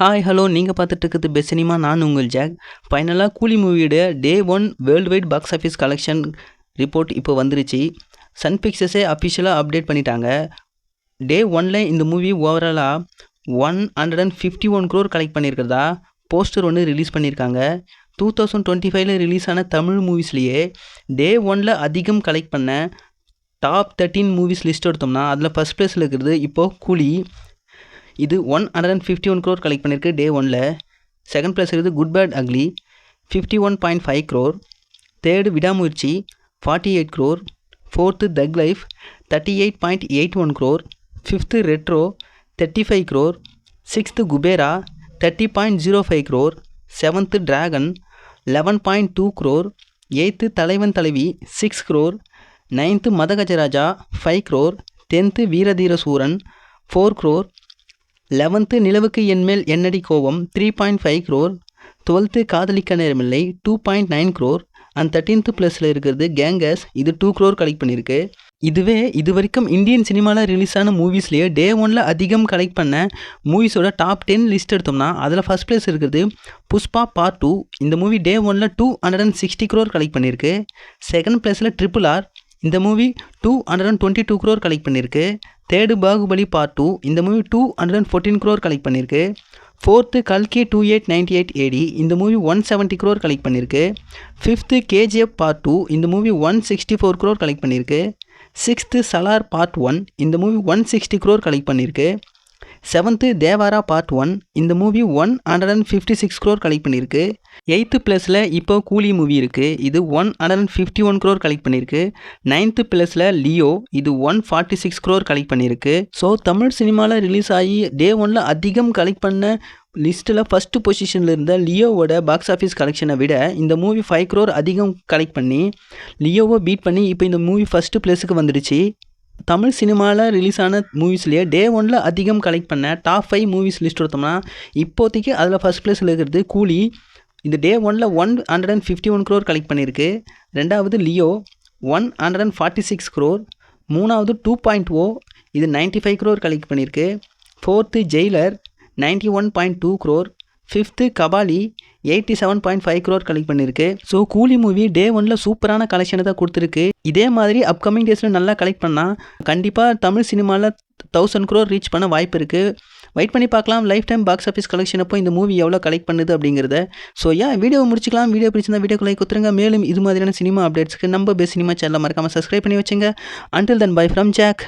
Hi hello நீங்கள் பார்த்துட்டு இருக்கிறது பெஸ்ட் சினிமா. நான் உங்கள் ஜாக். ஃபைனலாக கூலி மூவியோட டே 1 world wide box office collection report இப்போ வந்துருச்சு. சன் பிக்சர்ஸே அஃபிஷியலாக அப்டேட் பண்ணிட்டாங்க. டே 1ல் இந்த மூவி ஓவராலாக 151 crore கலெக்ட் பண்ணியிருக்கிறதா போஸ்டர் ஒன்று ரிலீஸ் பண்ணியிருக்காங்க. 2025ல் ரிலீஸ் ஆன தமிழ் மூவிஸ்லேயே டே 1ல் அதிகம் கலெக்ட் பண்ண டாப் 13 மூவிஸ் லிஸ்ட் எடுத்தோம்னா அதில் ஃபஸ்ட் ப்ளேஸில் இருக்கிறது இப்போது கூலி. இது 151 crore கலெக்ட் பண்ணியிருக்கு டே 1ல். செகண்ட் ப்ளேஸ் இருக்குது good bad ugly 51.5 crore. Third Vidaamuyarchi 48 crore. Fourth thug life 38.81 crore. Fifth retro 35 crore. Sixth Kuberaa 30.05 crore. Seventh dragon 11.2 crore. Eighth Thalaivan Thalaivi 6 crore. Ninth Madha Gaja Raja 5 crore. Tenth Veera Dheera Sooran 4 crore. 11th நிலவுக்கு என்மேல் என்னடி கோவம் 3.5 crore. 12th காதலிக்க நேரமில்லை 2.9 crore. And 13th ப்ளஸில் இருக்கிறது கேங்கஸ், இது 2 crore கலெக்ட் பண்ணியிருக்கு. இதுவே இது வரைக்கும் இந்தியன் சினிமாவில் ரிலீஸ் ஆன மூவிஸ்லேயே டே 1ல் அதிகம் கலெக்ட் பண்ண மூவிஸோட டாப் 10 லிஸ்ட் எடுத்தோம்னா அதில் ஃபஸ்ட் ப்ளேஸ் இருக்கிறது புஷ்பா பார்ட் 2. இந்த மூவி டே 1ல் 260 crore கலெக்ட் பண்ணியிருக்கு. செகண்ட் ப்ளஸில் RRR. இந்த மூவி 222 crore கலெக்ட் பண்ணியிருக்கு. Third Baahubali part 2. இந்த மூவி 214 crore கலெக்ட் பண்ணியிருக்கு. ஃபோர்த்து கல்கி 2898 AD. இந்த மூவி 170 crore கலெக்ட் பண்ணியிருக்கு. Fifth KGF part 2. இந்த மூவி 164 crore கலெக்ட் பண்ணியிருக்கு. Sixth Salaar part 1. இந்த மூவி 160 crore கலெக்ட் பண்ணியிருக்கு. Seventh Devara part 1. இந்த மூவி 156 crore கலெக்ட் பண்ணியிருக்கு. எயித்து ப்ளஸில் இப்போ கூலி மூவி இருக்குது, இது 151 crore கலெக்ட் பண்ணியிருக்கு. நைன்த்து ப்ளஸில் லியோ, இது 146 crore கலெக்ட் பண்ணியிருக்கு. ஸோ தமிழ் சினிமாவில் ரிலீஸ் ஆகி டே 1ல் அதிகம் கலெக்ட் பண்ண லிஸ்ட்டில் ஃபஸ்ட்டு பொசிஷனில் இருந்த லியோவோட பாக்ஸ் ஆஃபீஸ் கலெக்ஷனை விட இந்த மூவி 5 crore அதிகம் கலெக்ட் பண்ணி லியோவை பீட் பண்ணி இப்போ இந்த மூவி ஃபஸ்ட்டு ப்ளேஸுக்கு வந்துடுச்சு. தமிழ் சினிமாவில் ரிலீஸ் ஆன மூவிஸ்லேயே டே 1ல் அதிகம் கலெக்ட் பண்ண டாப் 5 மூவிஸ் லிஸ்ட் எடுத்தோம்னா இப்போதைக்கு அதில் ஃபஸ்ட் ப்ளேஸில் இருக்கிறது கூலி. இது டே 1ல் 151 crore கலெக்ட் பண்ணியிருக்கு. ரெண்டாவது லியோ 146 crore. மூணாவது 2.0, இது 95 crore கலெக்ட் பண்ணியிருக்கு. Fourth Jailer 91.2 crore. Fifth Kabali 87.5 crore collect பண்ணியிருக்கு. ஸோ கூலி மூவி டே 1ல் சூப்பரான கலெக்ஷனை தான் கொடுத்துருக்கு. இதே மாதிரி அப்கமிங் டேஸில் நல்லா கலெக்ட் பண்ணால் கண்டிப்பாக தமிழ் சினிமாவில் 1000 crore ரீச் பண்ண வாய்ப்பு இருக்குது. வெயிட் பண்ணி பார்க்கலாம் life time box office collection அப்போ இந்த மூவி எவ்வளோ கலெக்ட் பண்ணுது அப்படிங்கிறத. So video முடிச்சிக்கலாம். வீடியோ பிடிச்சிருந்தா வீடியோக்கு லைக் கொடுத்துருங்க. மேலும் இது மாதிரியான சினிமா அப்டேட்ஸ்க்கு நம்ம பெஸ்ட் சினிமா சேனலை மறக்காமல் சப்ஸ்கிரைப் பண்ணி வச்சுங்க. Until then bye from jack.